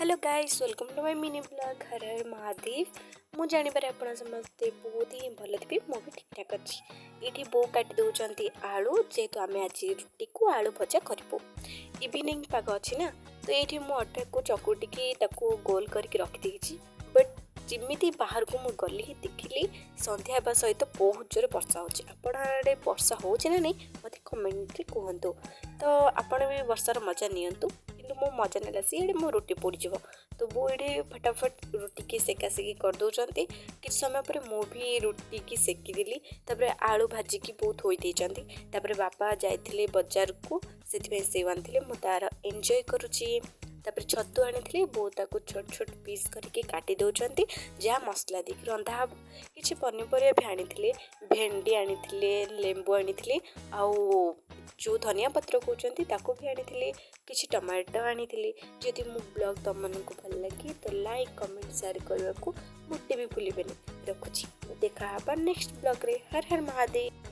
Hello guys welcome to my mini blog हर हर महादेव। मु जानिबारे आपण समस्ते बहुत ही भल थे मु भी ठीक ठाक अच्छी। ये बो काटी दौरान आलू जेहेतु आम आज रुटी को आलू भजा करूँ इवनिंग पाग अच्छी ना तो ये अटा को चकुटिकी गोल करके रखिदी बट जमी बाहर को मुझे गली देखिली संध्या होगा सहित बहुत जोर वर्षा होड़े वर्षा हो नहीं मत कमेंट कहतु तो आपण भी वर्षार मजा नियंतु कि मो मजा ना सी मो रुटी पोड़ तो वो ये फटाफट रुटी की सेका सेकी कर दौरान कि समय पर मु भी रुटी की सेकीदेली आलू भाजिकी बहुत होती बापा जाइए बजार को से आनी मु तार एंजॉय करुँची छतु आनी बहुत छोट छोट पीस करके काटी दौरान जहाँ मसला देख रंधा हम कि पनीपरिया भी आनी भेंडी आनी लेंबू आनी आउ जो धनिया पत्र कहते भी आनी कि टमाटो आनी जदि मो ब्लॉग तुम को भल लगे तो लाइक कमेंट शेयर करने को मोटे भी भूलें। रखुची देखा नेक्स्ट ब्लॉग रे हर हर महादेव।